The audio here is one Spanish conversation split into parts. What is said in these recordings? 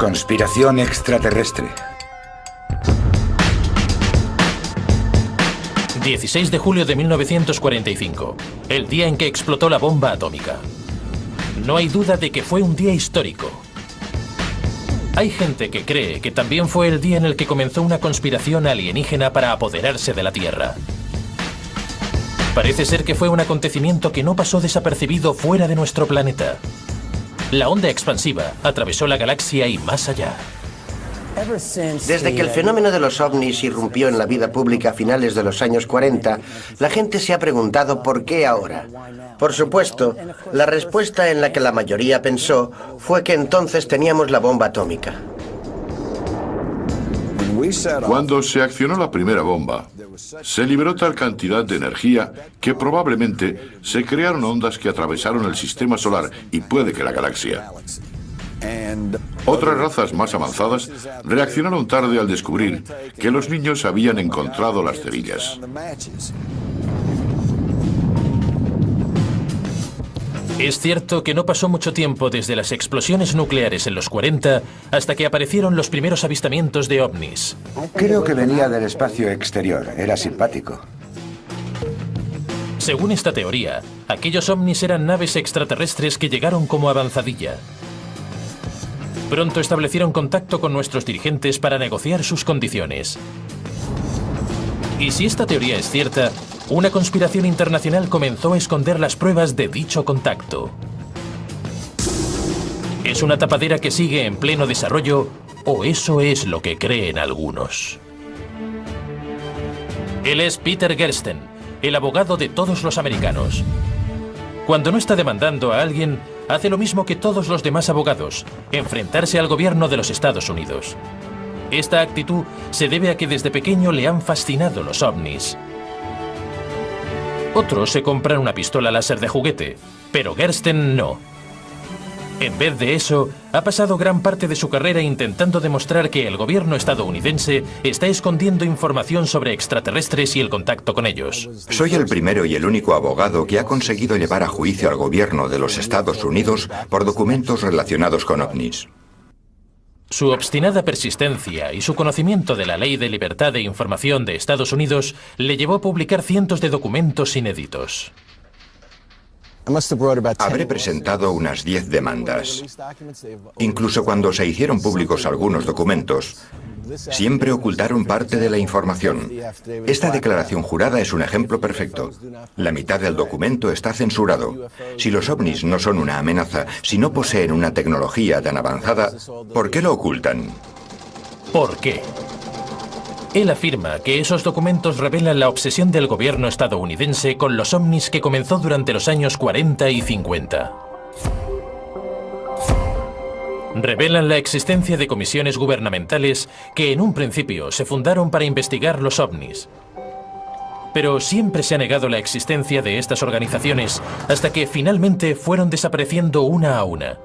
Conspiración extraterrestre. 16 de julio de 1945, el día en que explotó la bomba atómica. No hay duda de que fue un día histórico. Hay gente que cree que también fue el día en el que comenzó una conspiración alienígena para apoderarse de la Tierra. Parece ser que fue un acontecimiento que no pasó desapercibido fuera de nuestro planeta. La onda expansiva atravesó la galaxia y más allá. Desde que el fenómeno de los ovnis irrumpió en la vida pública a finales de los años 40, la gente se ha preguntado por qué ahora. Por supuesto, la respuesta en la que la mayoría pensó fue que entonces teníamos la bomba atómica. Cuando se accionó la primera bomba, se liberó tal cantidad de energía que probablemente se crearon ondas que atravesaron el sistema solar y puede que la galaxia. Otras razas más avanzadas reaccionaron tarde al descubrir que los niños habían encontrado las cerillas. Es cierto que no pasó mucho tiempo desde las explosiones nucleares en los 40 hasta que aparecieron los primeros avistamientos de ovnis. Creo que venía del espacio exterior. Era simpático. Según esta teoría, aquellos ovnis eran naves extraterrestres que llegaron como avanzadilla. Pronto establecieron contacto con nuestros dirigentes para negociar sus condiciones. Y si esta teoría es cierta, una conspiración internacional comenzó a esconder las pruebas de dicho contacto. ¿Es una tapadera que sigue en pleno desarrollo o eso es lo que creen algunos? Él es Peter Gersten, el abogado de todos los americanos. Cuando no está demandando a alguien, hace lo mismo que todos los demás abogados, enfrentarse al gobierno de los Estados Unidos. Esta actitud se debe a que desde pequeño le han fascinado los ovnis. Otros se compran una pistola láser de juguete, pero Gersten no. En vez de eso, ha pasado gran parte de su carrera intentando demostrar que el gobierno estadounidense está escondiendo información sobre extraterrestres y el contacto con ellos. Soy el primero y el único abogado que ha conseguido llevar a juicio al gobierno de los Estados Unidos por documentos relacionados con ovnis. Su obstinada persistencia y su conocimiento de la Ley de Libertad de Información de Estados Unidos le llevó a publicar cientos de documentos inéditos. Habré presentado unas 10 demandas. Incluso cuando se hicieron públicos algunos documentos, siempre ocultaron parte de la información. Esta declaración jurada es un ejemplo perfecto. La mitad del documento está censurado. Si los ovnis no son una amenaza, si no poseen una tecnología tan avanzada, ¿por qué lo ocultan? ¿Por qué? Él afirma que esos documentos revelan la obsesión del gobierno estadounidense con los ovnis que comenzó durante los años 40 y 50. Revelan la existencia de comisiones gubernamentales que en un principio se fundaron para investigar los ovnis. Pero siempre se ha negado la existencia de estas organizaciones hasta que finalmente fueron desapareciendo una a una.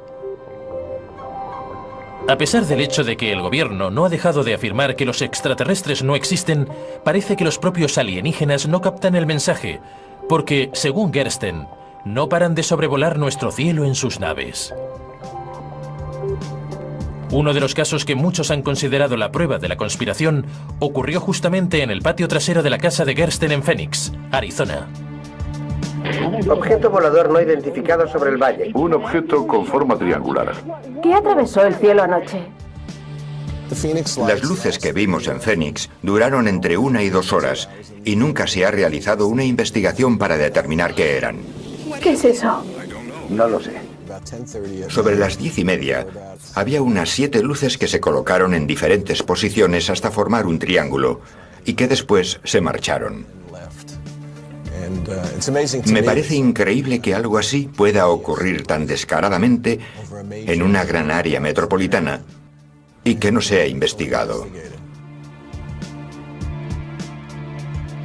A pesar del hecho de que el gobierno no ha dejado de afirmar que los extraterrestres no existen, parece que los propios alienígenas no captan el mensaje, porque, según Gersten, no paran de sobrevolar nuestro cielo en sus naves. Uno de los casos que muchos han considerado la prueba de la conspiración ocurrió justamente en el patio trasero de la casa de Gersten en Phoenix, Arizona. Objeto volador no identificado sobre el valle. Un objeto con forma triangular. ¿Qué atravesó el cielo anoche? Las luces que vimos en Phoenix duraron entre 1 y 2 horas y nunca se ha realizado una investigación para determinar qué eran. ¿Qué es eso? No lo sé. Sobre las 10:30 había unas 7 luces que se colocaron en diferentes posiciones hasta formar un triángulo y que después se marcharon. Me parece increíble que algo así pueda ocurrir tan descaradamente en una gran área metropolitana y que no sea investigado.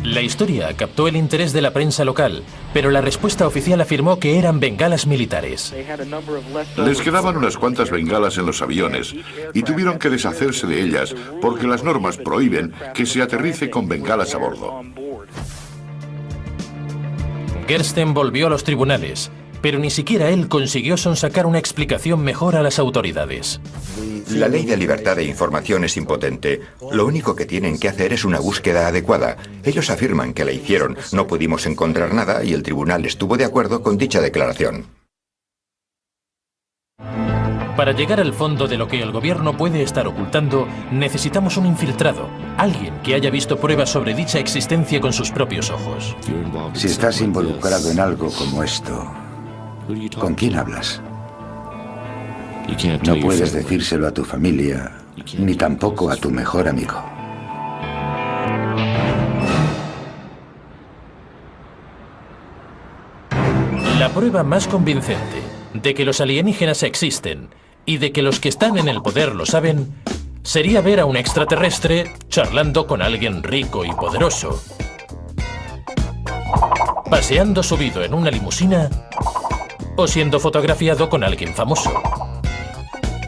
La historia captó el interés de la prensa local, pero la respuesta oficial afirmó que eran bengalas militares. Les quedaban unas cuantas bengalas en los aviones y tuvieron que deshacerse de ellas porque las normas prohíben que se aterrice con bengalas a bordo. Gersten volvió a los tribunales pero ni siquiera él consiguió sonsacar una explicación mejor a las autoridades. La ley de libertad de información es impotente. Lo único que tienen que hacer es una búsqueda adecuada. Ellos afirman que la hicieron, no pudimos encontrar nada y el tribunal estuvo de acuerdo con dicha declaración. Para llegar al fondo de lo que el gobierno puede estar ocultando, necesitamos un infiltrado, alguien que haya visto pruebas sobre dicha existencia con sus propios ojos. Si estás involucrado en algo como esto, ¿con quién hablas? No puedes decírselo a tu familia, ni tampoco a tu mejor amigo. La prueba más convincente de que los alienígenas existen y de que los que están en el poder lo saben, sería ver a un extraterrestre charlando con alguien rico y poderoso, paseando subido en una limusina o siendo fotografiado con alguien famoso.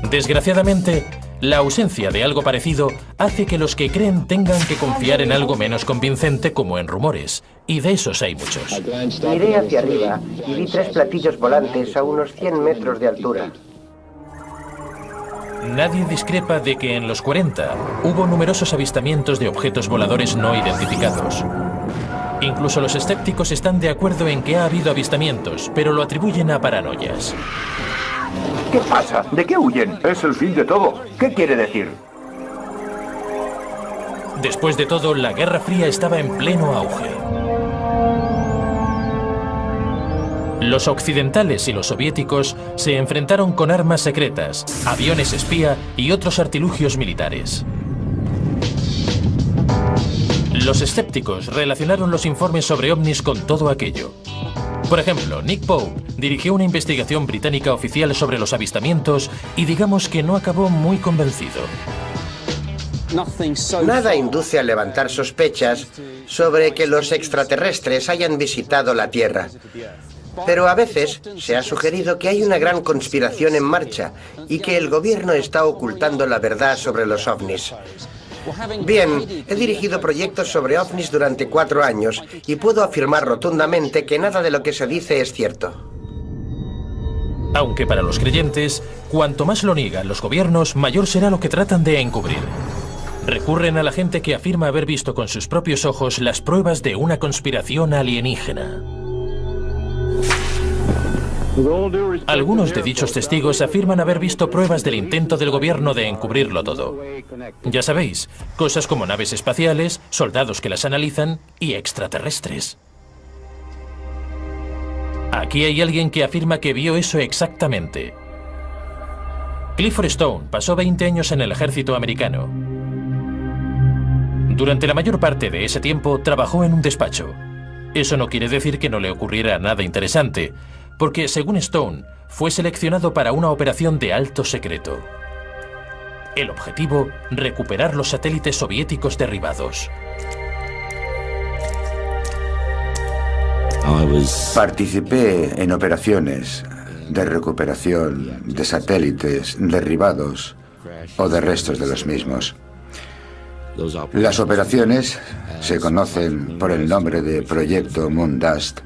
Desgraciadamente, la ausencia de algo parecido hace que los que creen tengan que confiar en algo menos convincente como en rumores, y de esos hay muchos. Miré hacia arriba y vi 3 platillos volantes a unos 100 metros de altura. Nadie discrepa de que en los 40 hubo numerosos avistamientos de objetos voladores no identificados. Incluso los escépticos están de acuerdo en que ha habido avistamientos, pero lo atribuyen a paranoias. ¿Qué pasa? ¿De qué huyen? Es el fin de todo. ¿Qué quiere decir? Después de todo, la Guerra Fría estaba en pleno auge. Los occidentales y los soviéticos se enfrentaron con armas secretas, aviones espía y otros artilugios militares. Los escépticos relacionaron los informes sobre ovnis con todo aquello. Por ejemplo, Nick Pope dirigió una investigación británica oficial sobre los avistamientos y digamos que no acabó muy convencido. Nada induce a levantar sospechas sobre que los extraterrestres hayan visitado la Tierra. Pero a veces se ha sugerido que hay una gran conspiración en marcha y que el gobierno está ocultando la verdad sobre los ovnis. Bien, he dirigido proyectos sobre ovnis durante 4 años y puedo afirmar rotundamente que nada de lo que se dice es cierto. Aunque para los creyentes, cuanto más lo niegan los gobiernos, mayor será lo que tratan de encubrir. Recurren a la gente que afirma haber visto con sus propios ojos las pruebas de una conspiración alienígena. Algunos de dichos testigos afirman haber visto pruebas del intento del gobierno de encubrirlo todo. Ya sabéis, cosas como naves espaciales, soldados que las analizan y extraterrestres. Aquí hay alguien que afirma que vio eso exactamente. Clifford Stone pasó 20 años en el ejército americano. Durante la mayor parte de ese tiempo trabajó en un despacho. Eso no quiere decir que no le ocurriera nada interesante, porque, según Stone, fue seleccionado para una operación de alto secreto. El objetivo, recuperar los satélites soviéticos derribados. Participé en operaciones de recuperación de satélites derribados o de restos de los mismos. Las operaciones se conocen por el nombre de Proyecto Moondust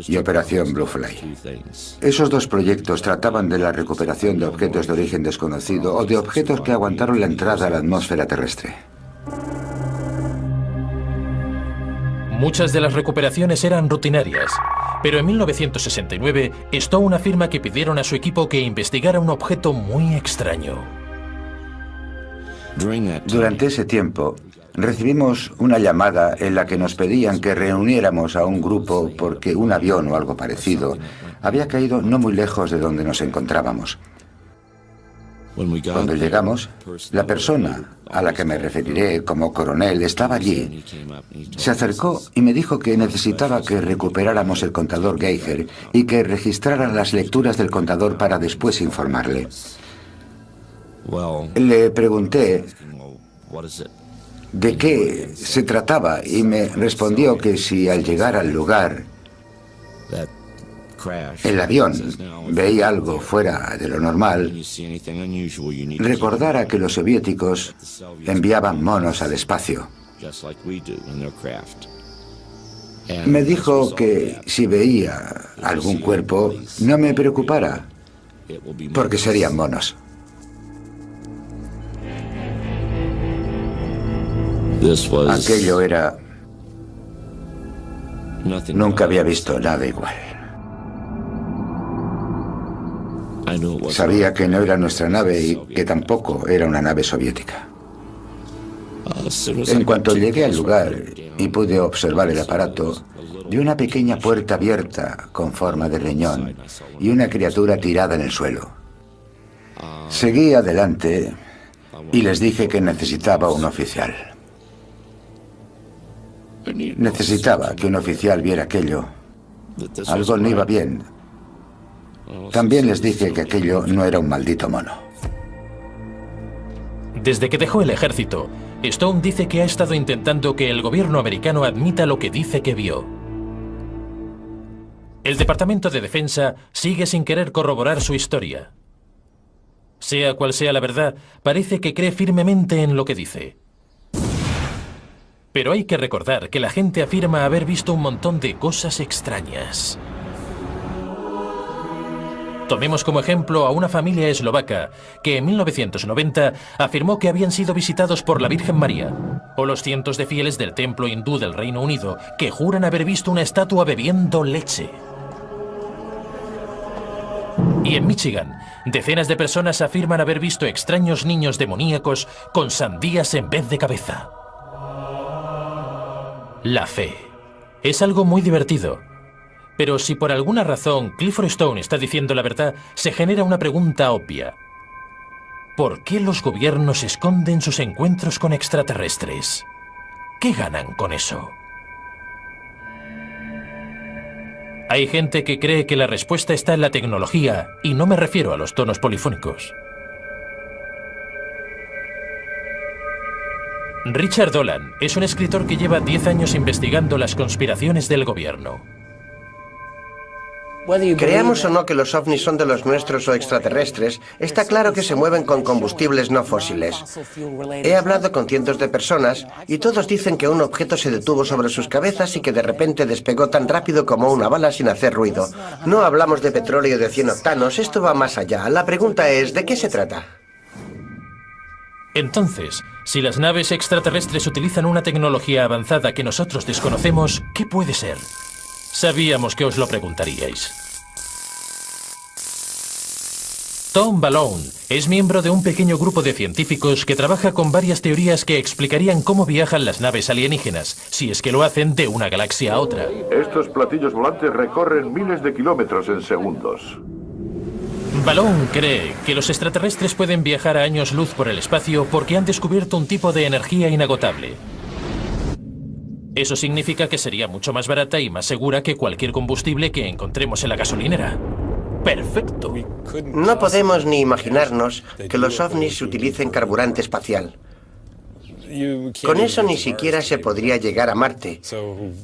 y Operación Bluefly. Esos 2 proyectos trataban de la recuperación de objetos de origen desconocido o de objetos que aguantaron la entrada a la atmósfera terrestre. Muchas de las recuperaciones eran rutinarias, pero en 1969 Stone afirma que pidieron a su equipo que investigara un objeto muy extraño. Durante ese tiempo, recibimos una llamada en la que nos pedían que reuniéramos a un grupo porque un avión o algo parecido había caído no muy lejos de donde nos encontrábamos. Cuando llegamos, la persona a la que me referiré como coronel estaba allí. Se acercó y me dijo que necesitaba que recuperáramos el contador Geiger y que registrara las lecturas del contador para después informarle. Le pregunté de qué se trataba y me respondió que si al llegar al lugar el avión veía algo fuera de lo normal, recordara que los soviéticos enviaban monos al espacio. Me dijo que si veía algún cuerpo, no me preocupara, porque serían monos. Aquello era... Nunca había visto nada igual. Sabía que no era nuestra nave y que tampoco era una nave soviética. En cuanto llegué al lugar y pude observar el aparato, vi una pequeña puerta abierta con forma de riñón y una criatura tirada en el suelo. Seguí adelante y les dije que necesitaba un oficial. Necesitaba que un oficial viera aquello. Algo no iba bien. También les dije que aquello no era un maldito mono. Desde que dejó el ejército, Stone dice que ha estado intentando que el gobierno americano admita lo que dice que vio. El Departamento de Defensa sigue sin querer corroborar su historia. Sea cual sea la verdad, parece que cree firmemente en lo que dice. Pero hay que recordar que la gente afirma haber visto un montón de cosas extrañas. Tomemos como ejemplo a una familia eslovaca que en 1990 afirmó que habían sido visitados por la Virgen María, o los cientos de fieles del templo hindú del Reino Unido que juran haber visto una estatua bebiendo leche. Y en Michigan, decenas de personas afirman haber visto extraños niños demoníacos con sandías en vez de cabeza. La fe es algo muy divertido. Pero si por alguna razón Clifford Stone está diciendo la verdad, se genera una pregunta obvia. ¿Por qué los gobiernos esconden sus encuentros con extraterrestres? ¿Qué ganan con eso? Hay gente que cree que la respuesta está en la tecnología, y no me refiero a los tonos polifónicos. Richard Dolan es un escritor que lleva 10 años investigando las conspiraciones del gobierno. Creamos o no que los ovnis son de los nuestros o extraterrestres, está claro que se mueven con combustibles no fósiles. He hablado con cientos de personas y todos dicen que un objeto se detuvo sobre sus cabezas y que de repente despegó tan rápido como una bala sin hacer ruido. No hablamos de petróleo de 100 octanos, esto va más allá. La pregunta es, ¿de qué se trata? Entonces, si las naves extraterrestres utilizan una tecnología avanzada que nosotros desconocemos, ¿qué puede ser? Sabíamos que os lo preguntaríais. Tom Balone es miembro de un pequeño grupo de científicos que trabaja con varias teorías que explicarían cómo viajan las naves alienígenas, si es que lo hacen de una galaxia a otra. Estos platillos volantes recorren miles de kilómetros en segundos. Balone cree que los extraterrestres pueden viajar a años luz por el espacio porque han descubierto un tipo de energía inagotable. Eso significa que sería mucho más barata y más segura que cualquier combustible que encontremos en la gasolinera. ¡Perfecto! No podemos ni imaginarnos que los ovnis utilicen carburante espacial. Con eso ni siquiera se podría llegar a Marte.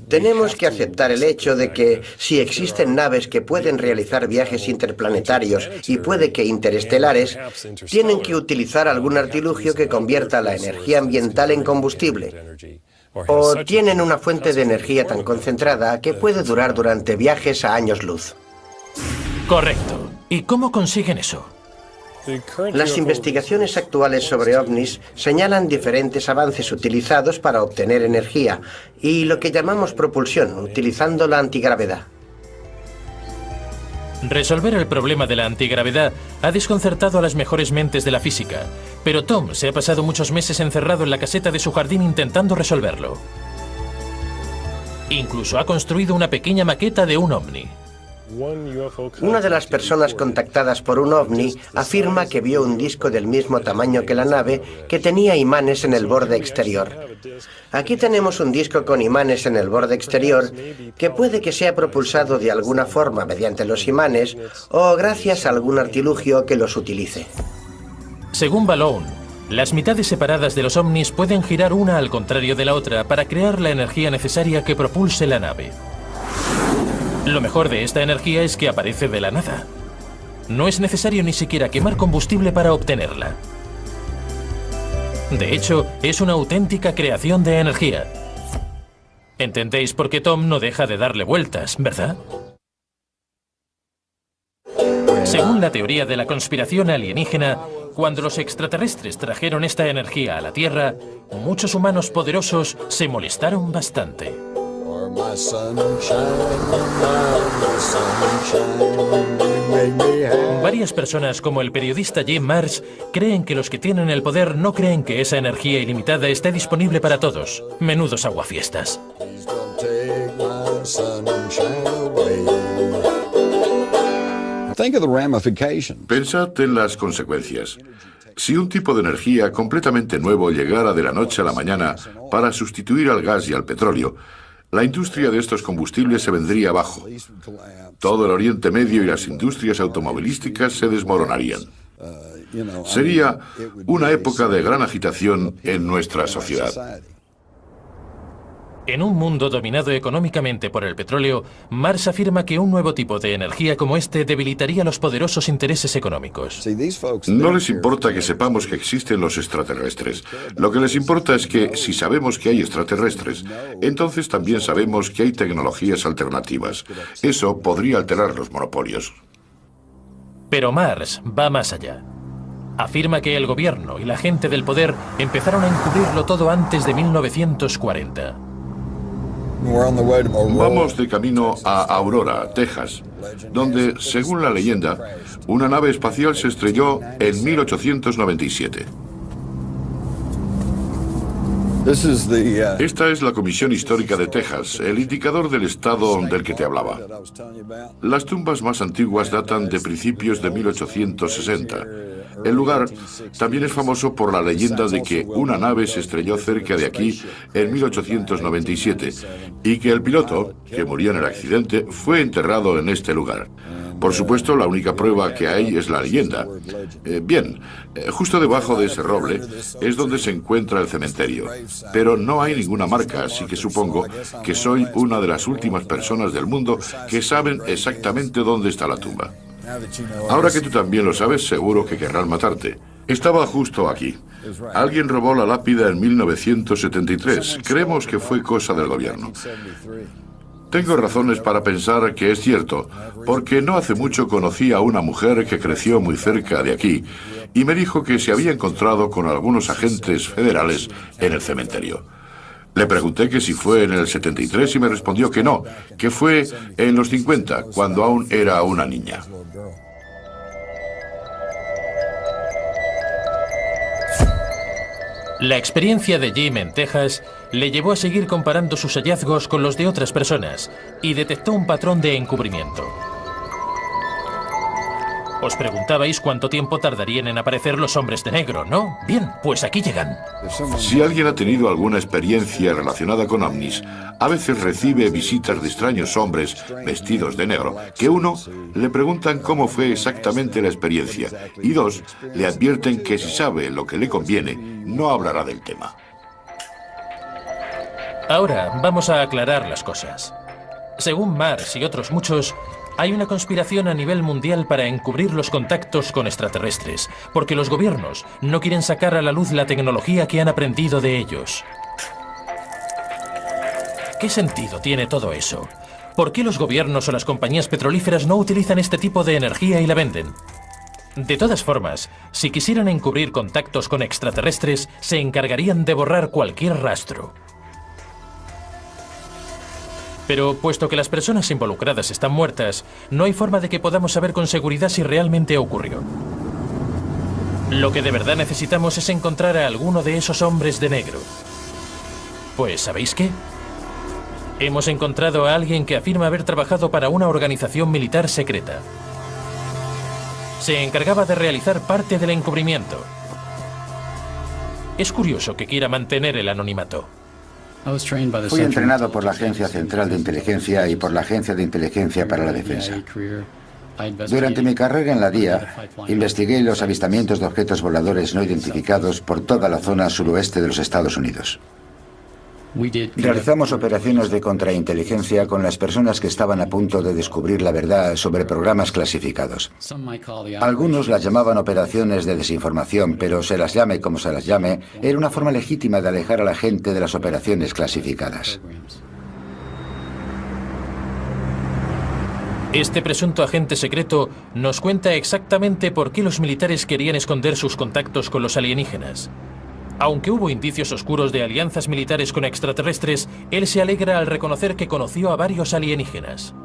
Tenemos que aceptar el hecho de que si existen naves que pueden realizar viajes interplanetarios y puede que interestelares, tienen que utilizar algún artilugio que convierta la energía ambiental en combustible. O tienen una fuente de energía tan concentrada que puede durar durante viajes a años luz. Correcto. ¿Y cómo consiguen eso? Las investigaciones actuales sobre ovnis señalan diferentes avances utilizados para obtener energía y lo que llamamos propulsión, utilizando la antigravedad. Resolver el problema de la antigravedad ha desconcertado a las mejores mentes de la física, pero Tom se ha pasado muchos meses encerrado en la caseta de su jardín intentando resolverlo. Incluso ha construido una pequeña maqueta de un ovni. Una de las personas contactadas por un ovni afirma que vio un disco del mismo tamaño que la nave que tenía imanes en el borde exterior. Aquí tenemos un disco con imanes en el borde exterior que puede que sea propulsado de alguna forma mediante los imanes o gracias a algún artilugio que los utilice. Según Balone, las mitades separadas de los ovnis pueden girar una al contrario de la otra para crear la energía necesaria que propulse la nave. Lo mejor de esta energía es que aparece de la nada. No es necesario ni siquiera quemar combustible para obtenerla. De hecho, es una auténtica creación de energía. Entendéis por qué Tom no deja de darle vueltas, ¿verdad? Según la teoría de la conspiración alienígena, cuando los extraterrestres trajeron esta energía a la Tierra, muchos humanos poderosos se molestaron bastante. Varias personas, como el periodista Jim Marrs, creen que los que tienen el poder no creen que esa energía ilimitada esté disponible para todos. Menudos aguafiestas. Pensad en las consecuencias. Si un tipo de energía completamente nuevo llegara de la noche a la mañana para sustituir al gas y al petróleo, la industria de estos combustibles se vendría abajo. Todo el Oriente Medio y las industrias automovilísticas se desmoronarían. Sería una época de gran agitación en nuestra sociedad. En un mundo dominado económicamente por el petróleo, Marrs afirma que un nuevo tipo de energía como este debilitaría los poderosos intereses económicos. No les importa que sepamos que existen los extraterrestres. Lo que les importa es que, si sabemos que hay extraterrestres, entonces también sabemos que hay tecnologías alternativas. Eso podría alterar los monopolios. Pero Marrs va más allá. Afirma que el gobierno y la gente del poder empezaron a encubrirlo todo antes de 1940. Vamos de camino a Aurora, Texas, donde, según la leyenda, una nave espacial se estrelló en 1897. Esta es la Comisión Histórica de Texas, el indicador del estado del que te hablaba. Las tumbas más antiguas datan de principios de 1860. El lugar también es famoso por la leyenda de que una nave se estrelló cerca de aquí en 1897 y que el piloto, que murió en el accidente, fue enterrado en este lugar. Por supuesto, la única prueba que hay es la leyenda. Justo debajo de ese roble es donde se encuentra el cementerio. Pero no hay ninguna marca, así que supongo que soy una de las últimas personas del mundo que saben exactamente dónde está la tumba. Ahora que tú también lo sabes, seguro que querrán matarte. Estaba justo aquí. Alguien robó la lápida en 1973. Creemos que fue cosa del gobierno. Tengo razones para pensar que es cierto, porque no hace mucho conocí a una mujer que creció muy cerca de aquí y me dijo que se había encontrado con algunos agentes federales en el cementerio. Le pregunté que si fue en el 73 y me respondió que no, que fue en los 50, cuando aún era una niña. La experiencia de Jim en Texas le llevó a seguir comparando sus hallazgos con los de otras personas y detectó un patrón de encubrimiento. Os preguntabais cuánto tiempo tardarían en aparecer los hombres de negro, ¿no? Bien, pues aquí llegan. Si alguien ha tenido alguna experiencia relacionada con ovnis, a veces recibe visitas de extraños hombres vestidos de negro, que uno, le preguntan cómo fue exactamente la experiencia, y dos, le advierten que si sabe lo que le conviene, no hablará del tema. Ahora vamos a aclarar las cosas. Según Marrs y otros muchos, hay una conspiración a nivel mundial para encubrir los contactos con extraterrestres, porque los gobiernos no quieren sacar a la luz la tecnología que han aprendido de ellos. ¿Qué sentido tiene todo eso? ¿Por qué los gobiernos o las compañías petrolíferas no utilizan este tipo de energía y la venden? De todas formas, si quisieran encubrir contactos con extraterrestres, se encargarían de borrar cualquier rastro. Pero, puesto que las personas involucradas están muertas, no hay forma de que podamos saber con seguridad si realmente ocurrió. Lo que de verdad necesitamos es encontrar a alguno de esos hombres de negro. Pues, ¿sabéis qué? Hemos encontrado a alguien que afirma haber trabajado para una organización militar secreta. Se encargaba de realizar parte del encubrimiento. Es curioso que quiera mantener el anonimato. Fui entrenado por la Agencia Central de Inteligencia y por la Agencia de Inteligencia para la Defensa. Durante mi carrera en la DIA, investigué los avistamientos de objetos voladores no identificados por toda la zona suroeste de los Estados Unidos. Realizamos operaciones de contrainteligencia con las personas que estaban a punto de descubrir la verdad sobre programas clasificados. Algunos las llamaban operaciones de desinformación, pero se las llame como se las llame, era una forma legítima de alejar a la gente de las operaciones clasificadas. Este presunto agente secreto nos cuenta exactamente por qué los militares querían esconder sus contactos con los alienígenas. Aunque hubo indicios oscuros de alianzas militares con extraterrestres, él se alegra al reconocer que conoció a varios alienígenas.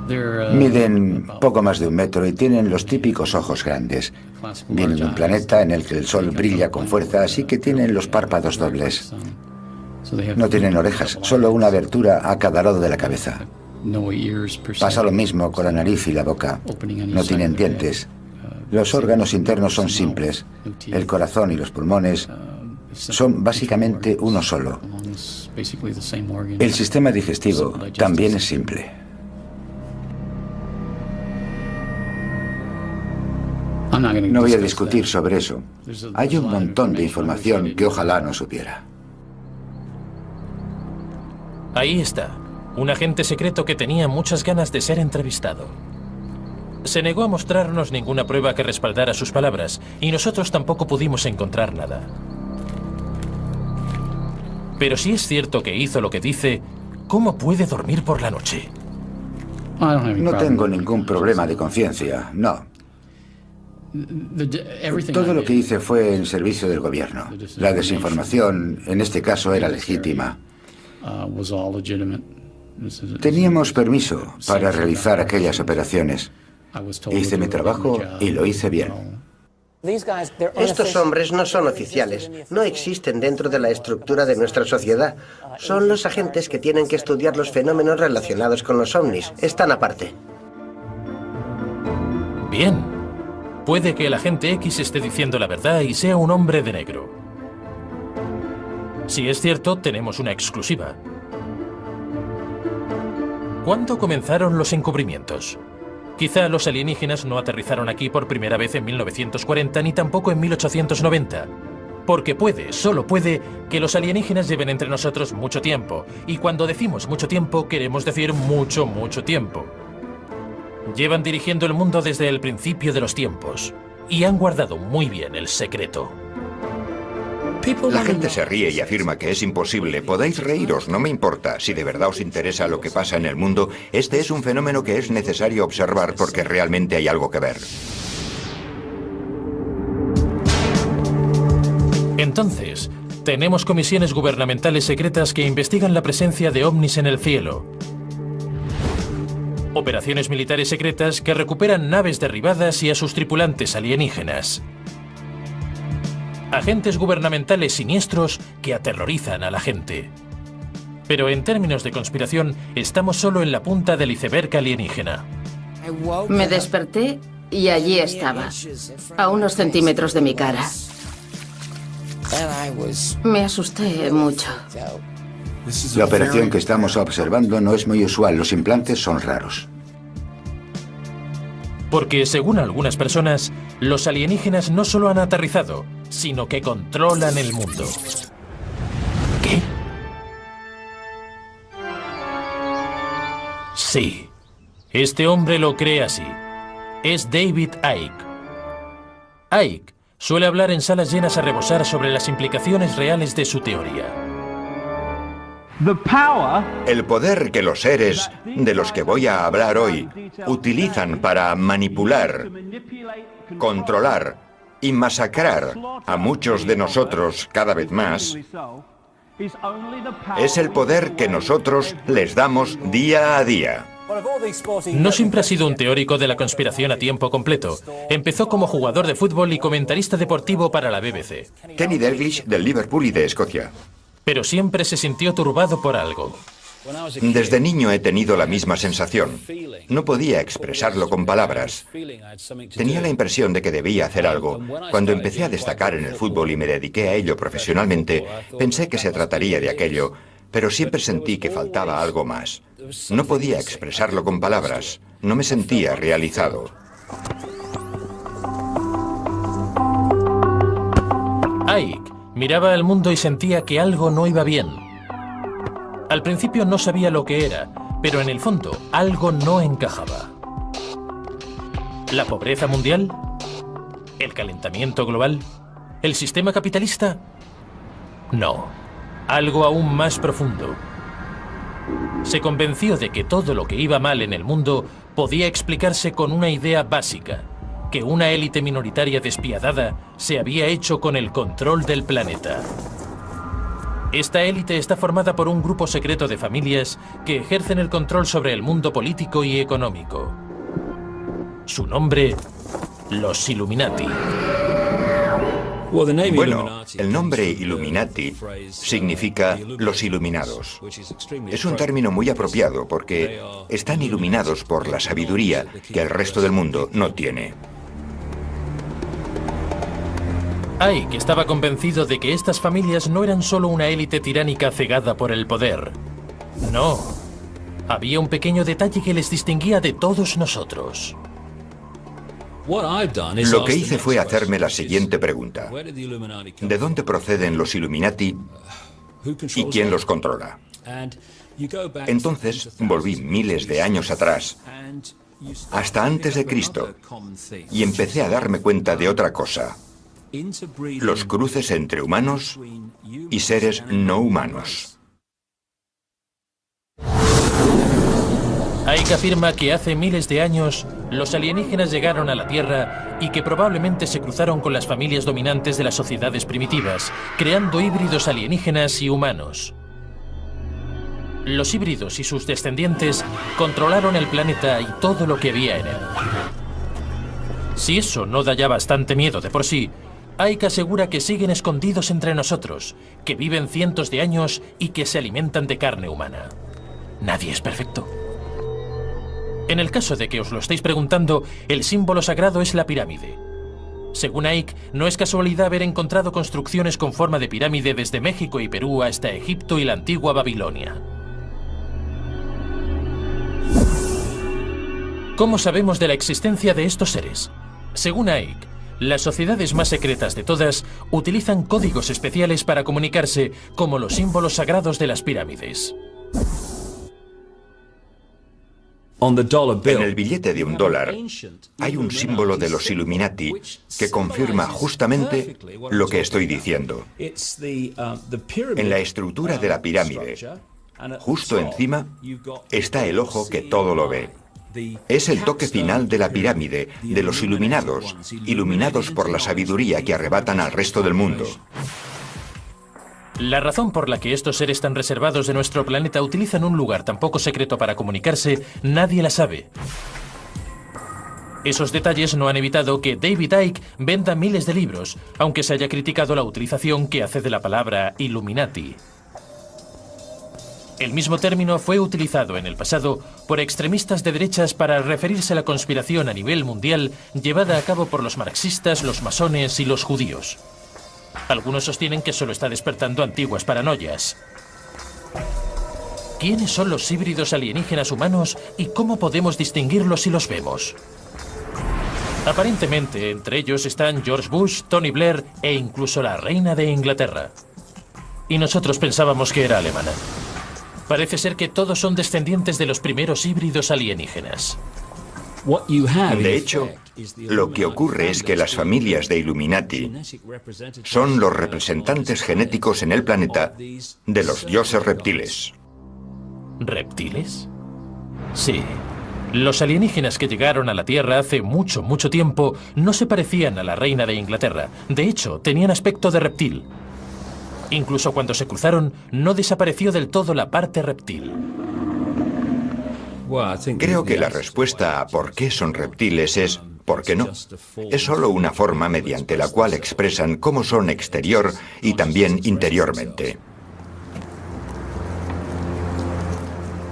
Miden poco más de 1 metro y tienen los típicos ojos grandes. Vienen de un planeta en el que el sol brilla con fuerza, así que tienen los párpados dobles. No tienen orejas, solo una abertura a cada lado de la cabeza. Pasa lo mismo con la nariz y la boca. No tienen dientes. Los órganos internos son simples. El corazón y los pulmones son básicamente uno solo. El sistema digestivo también es simple. No voy a discutir sobre eso. Hay un montón de información que ojalá no supiera. Ahí está, un agente secreto que tenía muchas ganas de ser entrevistado. Se negó a mostrarnos ninguna prueba que respaldara sus palabras, y nosotros tampoco pudimos encontrar nada. Pero si es cierto que hizo lo que dice, ¿cómo puede dormir por la noche? No tengo ningún problema de conciencia, no. Todo lo que hice fue en servicio del gobierno. La desinformación, en este caso, era legítima. Teníamos permiso para realizar aquellas operaciones. Hice mi trabajo y lo hice bien. Estos hombres no son oficiales, no existen dentro de la estructura de nuestra sociedad. Son los agentes que tienen que estudiar los fenómenos relacionados con los ovnis. Están aparte. Bien. Puede que el agente X esté diciendo la verdad y sea un hombre de negro. Si es cierto, tenemos una exclusiva. ¿Cuándo comenzaron los encubrimientos? Quizá los alienígenas no aterrizaron aquí por primera vez en 1940 ni tampoco en 1890. Porque puede, solo puede, que los alienígenas lleven entre nosotros mucho tiempo. Y cuando decimos mucho tiempo, queremos decir mucho, mucho tiempo. Llevan dirigiendo el mundo desde el principio de los tiempos. Y han guardado muy bien el secreto. La gente se ríe y afirma que es imposible. Podéis reíros, no me importa. Si de verdad os interesa lo que pasa en el mundo, este es un fenómeno que es necesario observar porque realmente hay algo que ver. Entonces, tenemos comisiones gubernamentales secretas que investigan la presencia de ovnis en el cielo. Operaciones militares secretas que recuperan naves derribadas y a sus tripulantes alienígenas. Agentes gubernamentales siniestros que aterrorizan a la gente. Pero en términos de conspiración, estamos solo en la punta del iceberg alienígena. Me desperté y allí estaba, a unos centímetros de mi cara. Me asusté mucho. La operación que estamos observando no es muy usual. Los implantes son raros. Porque, según algunas personas, los alienígenas no solo han aterrizado, sino que controlan el mundo. ¿Qué? Sí. Este hombre lo cree así. Es David Icke. Icke suele hablar en salas llenas a rebosar sobre las implicaciones reales de su teoría. El poder que los seres de los que voy a hablar hoy utilizan para manipular, controlar y masacrar a muchos de nosotros cada vez más es el poder que nosotros les damos día a día. No siempre ha sido un teórico de la conspiración a tiempo completo. Empezó como jugador de fútbol y comentarista deportivo para la BBC. Kenny Dalglish del Liverpool y de Escocia. Pero siempre se sintió turbado por algo. Desde niño he tenido la misma sensación. No podía expresarlo con palabras. Tenía la impresión de que debía hacer algo. Cuando empecé a destacar en el fútbol y me dediqué a ello profesionalmente, pensé que se trataría de aquello, pero siempre sentí que faltaba algo más. No podía expresarlo con palabras. No me sentía realizado. Icke miraba al mundo y sentía que algo no iba bien. Al principio no sabía lo que era, pero en el fondo algo no encajaba. ¿La pobreza mundial? ¿El calentamiento global? ¿El sistema capitalista? No, algo aún más profundo. Se convenció de que todo lo que iba mal en el mundo podía explicarse con una idea básica, que una élite minoritaria despiadada se había hecho con el control del planeta. Esta élite está formada por un grupo secreto de familias que ejercen el control sobre el mundo político y económico. Su nombre, los Illuminati. Bueno, el nombre Illuminati significa los iluminados. Es un término muy apropiado porque están iluminados por la sabiduría que el resto del mundo no tiene. Ike estaba convencido de que estas familias no eran solo una élite tiránica cegada por el poder. No, había un pequeño detalle que les distinguía de todos nosotros. Lo que hice fue hacerme la siguiente pregunta. ¿De dónde proceden los Illuminati y quién los controla? Entonces volví miles de años atrás, hasta antes de Cristo, y empecé a darme cuenta de otra cosa: los cruces entre humanos y seres no humanos. Ike afirma que hace miles de años los alienígenas llegaron a la Tierra y que probablemente se cruzaron con las familias dominantes de las sociedades primitivas, creando híbridos alienígenas y humanos. Los híbridos y sus descendientes controlaron el planeta y todo lo que había en él. Si eso no da ya bastante miedo de por sí, Ike asegura que siguen escondidos entre nosotros, que viven cientos de años y que se alimentan de carne humana. Nadie es perfecto. En el caso de que os lo estéis preguntando, el símbolo sagrado es la pirámide. Según Ike, no es casualidad haber encontrado construcciones con forma de pirámide desde México y Perú hasta Egipto y la antigua Babilonia. ¿Cómo sabemos de la existencia de estos seres? Según Ike, las sociedades más secretas de todas utilizan códigos especiales para comunicarse, como los símbolos sagrados de las pirámides. En el billete de $1 hay un símbolo de los Illuminati que confirma justamente lo que estoy diciendo. En la estructura de la pirámide, justo encima, está el ojo que todo lo ve. Es el toque final de la pirámide, de los iluminados, iluminados por la sabiduría que arrebatan al resto del mundo. La razón por la que estos seres tan reservados de nuestro planeta utilizan un lugar tan poco secreto para comunicarse, nadie la sabe. Esos detalles no han evitado que David Icke venda miles de libros, aunque se haya criticado la utilización que hace de la palabra Illuminati. El mismo término fue utilizado en el pasado por extremistas de derechas para referirse a la conspiración a nivel mundial llevada a cabo por los marxistas, los masones y los judíos. Algunos sostienen que solo está despertando antiguas paranoias. ¿Quiénes son los híbridos alienígenas humanos y cómo podemos distinguirlos si los vemos? Aparentemente, entre ellos están George Bush, Tony Blair e incluso la reina de Inglaterra. Y nosotros pensábamos que era alemana. Parece ser que todos son descendientes de los primeros híbridos alienígenas. De hecho, lo que ocurre es que las familias de Illuminati son los representantes genéticos en el planeta de los dioses reptiles. ¿Reptiles? Sí. Los alienígenas que llegaron a la Tierra hace mucho, mucho tiempo no se parecían a la reina de Inglaterra. De hecho, tenían aspecto de reptil. Incluso cuando se cruzaron, no desapareció del todo la parte reptil. Creo que la respuesta a por qué son reptiles es ¿por qué no? Es solo una forma mediante la cual expresan cómo son exterior y también interiormente.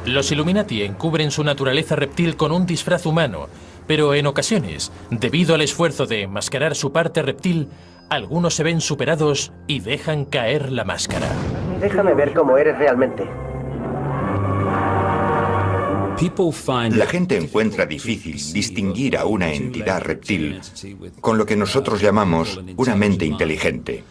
Los Illuminati encubren su naturaleza reptil con un disfraz humano, pero en ocasiones, debido al esfuerzo de enmascarar su parte reptil, algunos se ven superados y dejan caer la máscara. Déjame ver cómo eres realmente. La gente encuentra difícil distinguir a una entidad reptil con lo que nosotros llamamos una mente inteligente.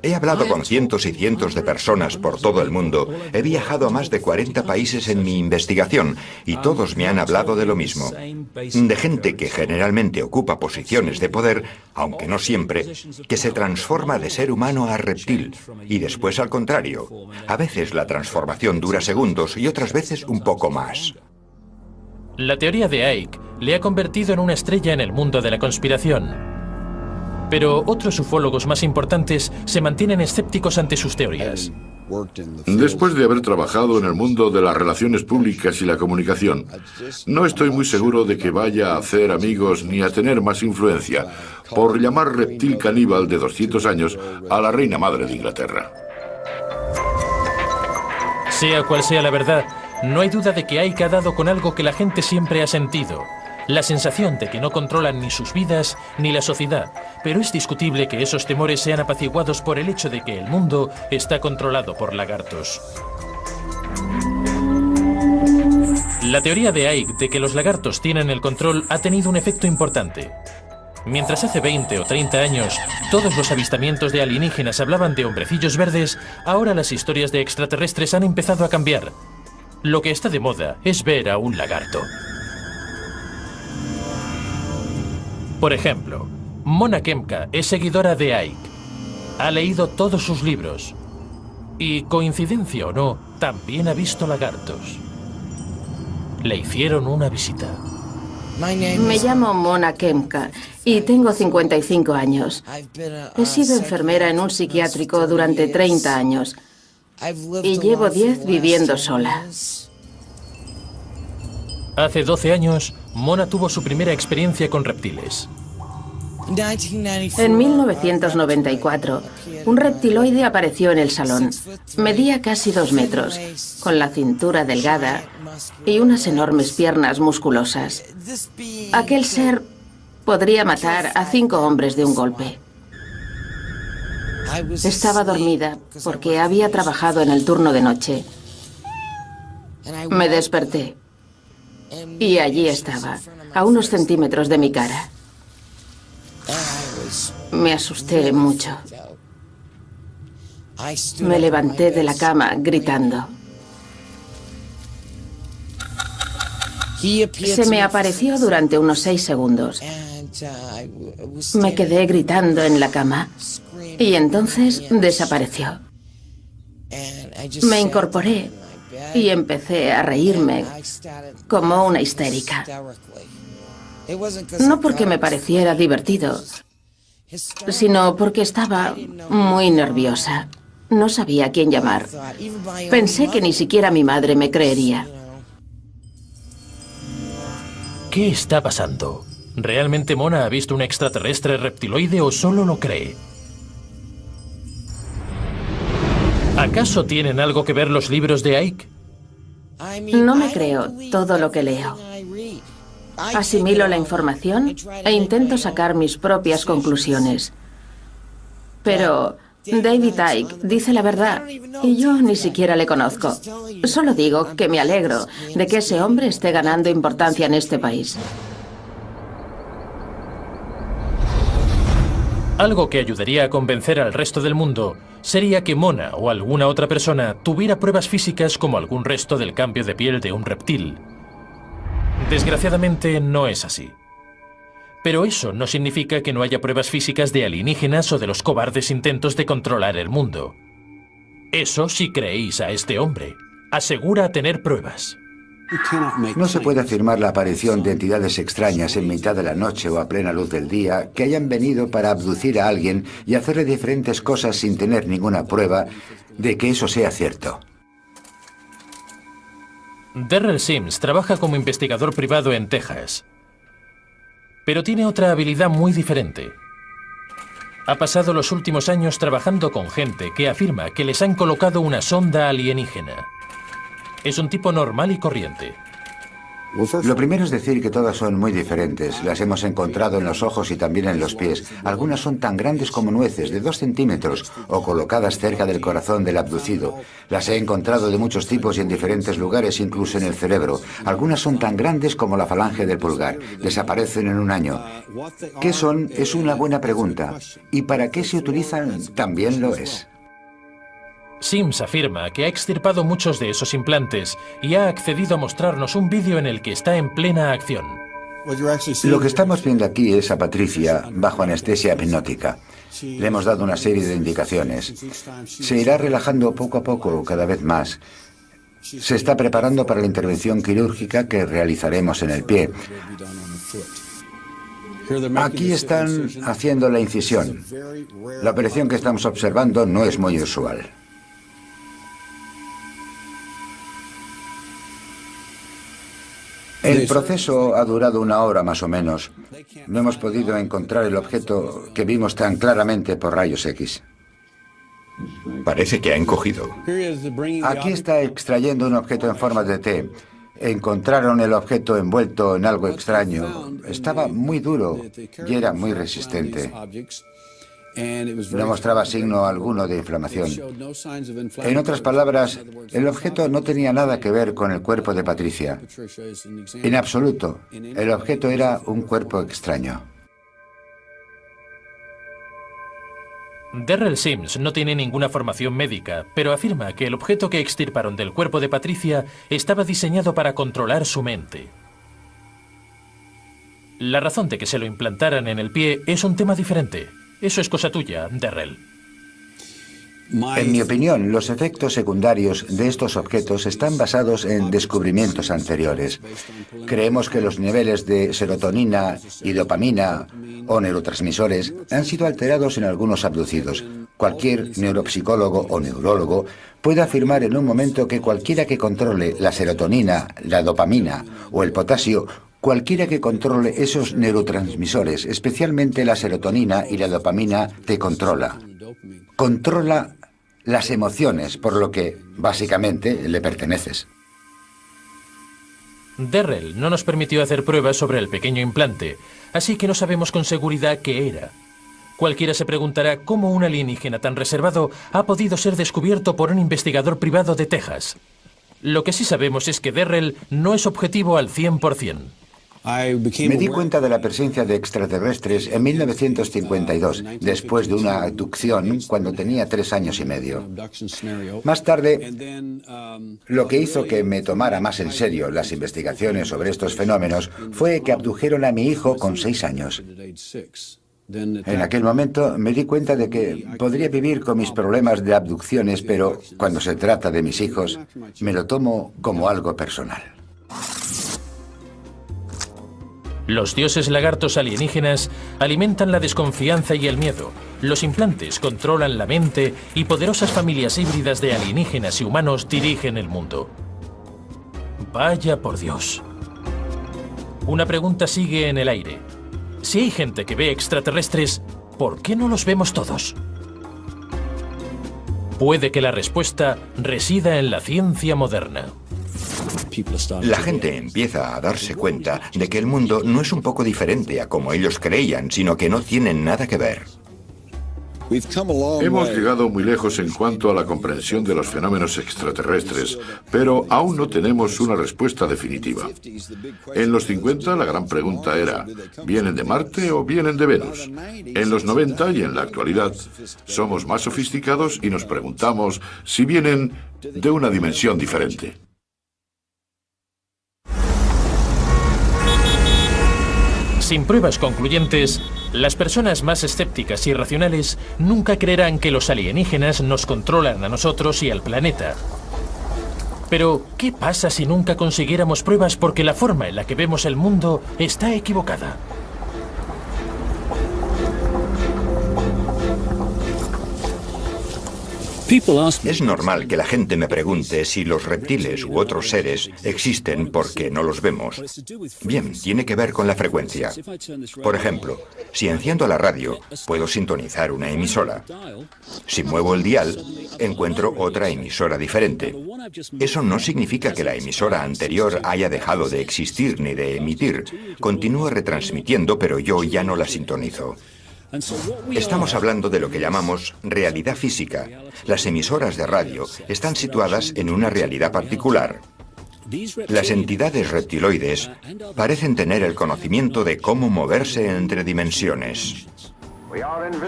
He hablado con cientos y cientos de personas por todo el mundo. He viajado a más de 40 países en mi investigación y todos me han hablado de lo mismo. De gente que generalmente ocupa posiciones de poder, aunque no siempre, que se transforma de ser humano a reptil y después al contrario. A veces la transformación dura segundos y otras veces un poco más. La teoría de Icke le ha convertido en una estrella en el mundo de la conspiración. Pero otros ufólogos más importantes se mantienen escépticos ante sus teorías. Después de haber trabajado en el mundo de las relaciones públicas y la comunicación, no estoy muy seguro de que vaya a hacer amigos ni a tener más influencia por llamar reptil caníbal de 200 años a la reina madre de Inglaterra. Sea cual sea la verdad, no hay duda de que Icke ha dado con algo que la gente siempre ha sentido: la sensación de que no controlan ni sus vidas ni la sociedad, pero es discutible que esos temores sean apaciguados por el hecho de que el mundo está controlado por lagartos. La teoría de Icke de que los lagartos tienen el control ha tenido un efecto importante. Mientras hace 20 o 30 años todos los avistamientos de alienígenas hablaban de hombrecillos verdes, ahora las historias de extraterrestres han empezado a cambiar. Lo que está de moda es ver a un lagarto. Por ejemplo, Mona Kemka es seguidora de Icke. Ha leído todos sus libros. Y, coincidencia o no, también ha visto lagartos. Le hicieron una visita. Me llamo Mona Kemka y tengo 55 años. He sido enfermera en un psiquiátrico durante 30 años. Y llevo 10 viviendo sola. Hace 12 años, Mona tuvo su primera experiencia con reptiles. En 1994, un reptiloide apareció en el salón. Medía casi 2 metros, con la cintura delgada y unas enormes piernas musculosas. Aquel ser podría matar a 5 hombres de un golpe. Estaba dormida porque había trabajado en el turno de noche. Me desperté. Y allí estaba, a unos centímetros de mi cara. Me asusté mucho. Me levanté de la cama gritando. Se me apareció durante unos 6 segundos. Me quedé gritando en la cama y entonces desapareció. Me incorporé y empecé a reírme como una histérica. No porque me pareciera divertido, sino porque estaba muy nerviosa. No sabía a quién llamar. Pensé que ni siquiera mi madre me creería. ¿Qué está pasando? ¿Realmente Mona ha visto un extraterrestre reptiloide o solo lo cree? ¿Acaso tienen algo que ver los libros de Icke? No me creo todo lo que leo. Asimilo la información e intento sacar mis propias conclusiones. Pero David Icke dice la verdad y yo ni siquiera le conozco. Solo digo que me alegro de que ese hombre esté ganando importancia en este país. Algo que ayudaría a convencer al resto del mundo sería que Mona o alguna otra persona tuviera pruebas físicas como algún resto del cambio de piel de un reptil. Desgraciadamente no es así. Pero eso no significa que no haya pruebas físicas de alienígenas o de los cobardes intentos de controlar el mundo. Eso si creéis a este hombre. Asegura tener pruebas. No se puede afirmar la aparición de entidades extrañas en mitad de la noche o a plena luz del día que hayan venido para abducir a alguien y hacerle diferentes cosas sin tener ninguna prueba de que eso sea cierto. Darrell Sims trabaja como investigador privado en Texas. Pero tiene otra habilidad muy diferente. Ha pasado los últimos años trabajando con gente que afirma que les han colocado una sonda alienígena. Es un tipo normal y corriente. Lo primero es decir que todas son muy diferentes. Las hemos encontrado en los ojos y también en los pies. Algunas son tan grandes como nueces, de 2 centímetros, o colocadas cerca del corazón del abducido. Las he encontrado de muchos tipos y en diferentes lugares, incluso en el cerebro. Algunas son tan grandes como la falange del pulgar. Desaparecen en un año. ¿Qué son? Es una buena pregunta. ¿Y para qué se utilizan? También lo es. Sims afirma que ha extirpado muchos de esos implantes y ha accedido a mostrarnos un vídeo en el que está en plena acción. Lo que estamos viendo aquí es a Patricia bajo anestesia hipnótica. Le hemos dado una serie de indicaciones. Se irá relajando poco a poco, cada vez más. Se está preparando para la intervención quirúrgica que realizaremos en el pie. Aquí están haciendo la incisión. La operación que estamos observando no es muy usual. El proceso ha durado 1 hora más o menos. No hemos podido encontrar el objeto que vimos tan claramente por rayos X. Parece que ha encogido. Aquí está extrayendo un objeto en forma de T. Encontraron el objeto envuelto en algo extraño. Estaba muy duro y era muy resistente. No mostraba signo alguno de inflamación. En otras palabras, el objeto no tenía nada que ver con el cuerpo de Patricia. En absoluto. El objeto era un cuerpo extraño. Darrell Sims no tiene ninguna formación médica, pero afirma que el objeto que extirparon del cuerpo de Patricia estaba diseñado para controlar su mente. La razón de que se lo implantaran en el pie es un tema diferente. Eso es cosa tuya, Darrell. En mi opinión, los efectos secundarios de estos objetos están basados en descubrimientos anteriores. Creemos que los niveles de serotonina y dopamina o neurotransmisores han sido alterados en algunos abducidos. Cualquier neuropsicólogo o neurólogo puede afirmar en un momento que cualquiera que controle la serotonina, la dopamina o el potasio, cualquiera que controle esos neurotransmisores, especialmente la serotonina y la dopamina, te controla. Controla las emociones, por lo que, básicamente, le perteneces. Darrell no nos permitió hacer pruebas sobre el pequeño implante, así que no sabemos con seguridad qué era. Cualquiera se preguntará cómo un alienígena tan reservado ha podido ser descubierto por un investigador privado de Texas. Lo que sí sabemos es que Darrell no es objetivo al 100%. Me di cuenta de la presencia de extraterrestres en 1952, después de una abducción cuando tenía 3 años y medio. Más tarde, lo que hizo que me tomara más en serio las investigaciones sobre estos fenómenos fue que abdujeron a mi hijo con 6 años. En aquel momento me di cuenta de que podría vivir con mis problemas de abducciones, pero cuando se trata de mis hijos, me lo tomo como algo personal. Los dioses lagartos alienígenas alimentan la desconfianza y el miedo. Los implantes controlan la mente y poderosas familias híbridas de alienígenas y humanos dirigen el mundo. Vaya por Dios. Una pregunta sigue en el aire. Si hay gente que ve extraterrestres, ¿por qué no los vemos todos? Puede que la respuesta resida en la ciencia moderna. La gente empieza a darse cuenta de que el mundo no es un poco diferente a como ellos creían, sino que no tienen nada que ver. Hemos llegado muy lejos en cuanto a la comprensión de los fenómenos extraterrestres, pero aún no tenemos una respuesta definitiva. En los 50 la gran pregunta era, ¿vienen de Marte o vienen de Venus? En los 90 y en la actualidad somos más sofisticados y nos preguntamos si vienen de una dimensión diferente. Sin pruebas concluyentes, las personas más escépticas y racionales nunca creerán que los alienígenas nos controlan a nosotros y al planeta. Pero, ¿qué pasa si nunca consiguiéramos pruebas porque la forma en la que vemos el mundo está equivocada? Es normal que la gente me pregunte si los reptiles u otros seres existen porque no los vemos. Bien, tiene que ver con la frecuencia. Por ejemplo, si enciendo la radio, puedo sintonizar una emisora. Si muevo el dial, encuentro otra emisora diferente. Eso no significa que la emisora anterior haya dejado de existir ni de emitir. Continúa retransmitiendo, pero yo ya no la sintonizo. Estamos hablando de lo que llamamos realidad física. Las emisoras de radio están situadas en una realidad particular. Las entidades reptiloides parecen tener el conocimiento de cómo moverse entre dimensiones.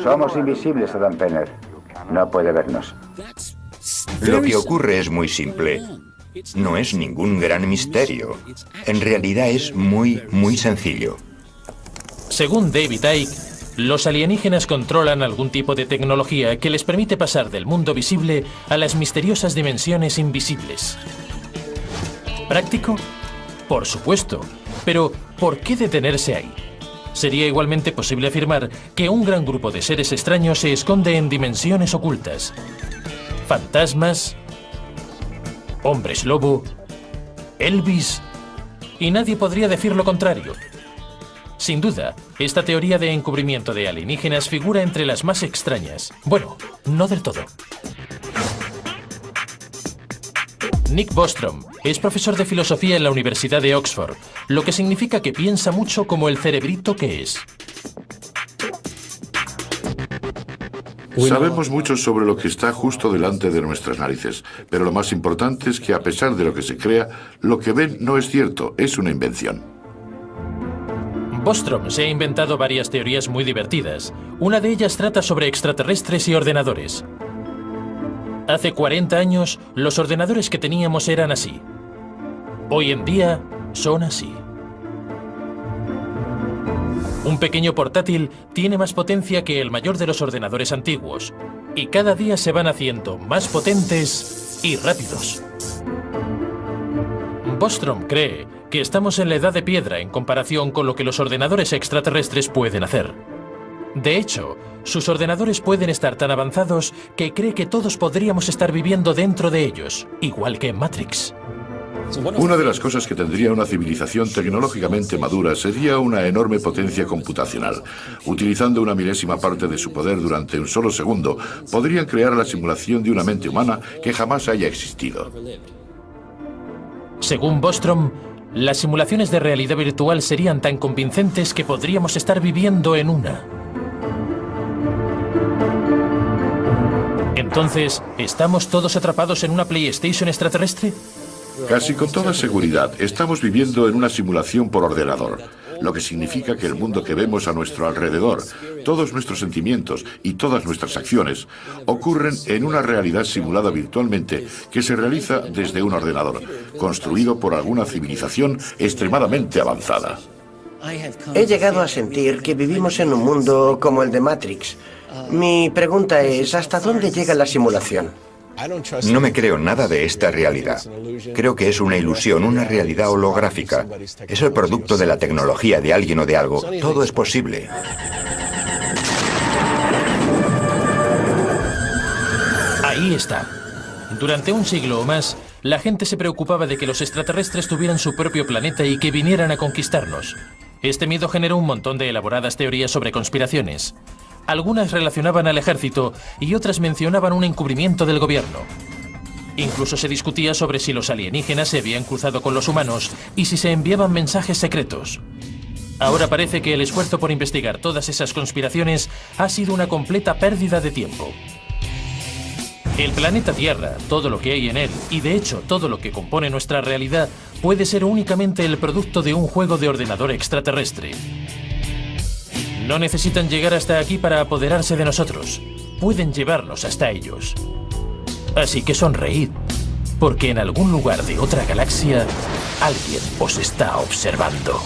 Somos invisibles, Adam Penner. No puede vernos. Lo que ocurre es muy simple. No es ningún gran misterio. En realidad es muy sencillo. Según David Icke, los alienígenas controlan algún tipo de tecnología que les permite pasar del mundo visible a las misteriosas dimensiones invisibles. ¿Práctico? Por supuesto. Pero, ¿por qué detenerse ahí? Sería igualmente posible afirmar que un gran grupo de seres extraños se esconde en dimensiones ocultas. Fantasmas, hombres lobo, Elvis, y nadie podría decir lo contrario. Sin duda, esta teoría de encubrimiento de alienígenas figura entre las más extrañas. Bueno, no del todo. Nick Bostrom es profesor de filosofía en la Universidad de Oxford, lo que significa que piensa mucho como el cerebrito que es. Sabemos mucho sobre lo que está justo delante de nuestras narices, pero lo más importante es que a pesar de lo que se crea, lo que ven no es cierto, es una invención. Bostrom se ha inventado varias teorías muy divertidas. Una de ellas trata sobre extraterrestres y ordenadores. Hace 40 años, los ordenadores que teníamos eran así. Hoy en día, son así. Un pequeño portátil tiene más potencia que el mayor de los ordenadores antiguos, y cada día se van haciendo más potentes y rápidos. Bostrom cree que estamos en la edad de piedra en comparación con lo que los ordenadores extraterrestres pueden hacer. De hecho, sus ordenadores pueden estar tan avanzados que cree que todos podríamos estar viviendo dentro de ellos, igual que en Matrix. Una de las cosas que tendría una civilización tecnológicamente madura sería una enorme potencia computacional. Utilizando una milésima parte de su poder durante un solo segundo, podrían crear la simulación de una mente humana que jamás haya existido. Según Bostrom, las simulaciones de realidad virtual serían tan convincentes que podríamos estar viviendo en una. Entonces, ¿estamos todos atrapados en una PlayStation extraterrestre? Casi con toda seguridad, estamos viviendo en una simulación por ordenador, lo que significa que el mundo que vemos a nuestro alrededor, todos nuestros sentimientos y todas nuestras acciones, ocurren en una realidad simulada virtualmente que se realiza desde un ordenador, construido por alguna civilización extremadamente avanzada. He llegado a sentir que vivimos en un mundo como el de Matrix. Mi pregunta es, ¿hasta dónde llega la simulación? No me creo nada de esta realidad. Creo que es una ilusión, una realidad holográfica. Es el producto de la tecnología de alguien o de algo. Todo es posible. Ahí está. Durante un siglo o más, la gente se preocupaba de que los extraterrestres tuvieran su propio planeta y que vinieran a conquistarnos. Este miedo generó un montón de elaboradas teorías sobre conspiraciones. Algunas relacionaban al ejército y otras mencionaban un encubrimiento del gobierno. Incluso se discutía sobre si los alienígenas se habían cruzado con los humanos y si se enviaban mensajes secretos. Ahora parece que el esfuerzo por investigar todas esas conspiraciones ha sido una completa pérdida de tiempo. El planeta Tierra, todo lo que hay en él, y de hecho todo lo que compone nuestra realidad, puede ser únicamente el producto de un juego de ordenador extraterrestre. No necesitan llegar hasta aquí para apoderarse de nosotros. Pueden llevarnos hasta ellos. Así que sonreíd, porque en algún lugar de otra galaxia, alguien os está observando.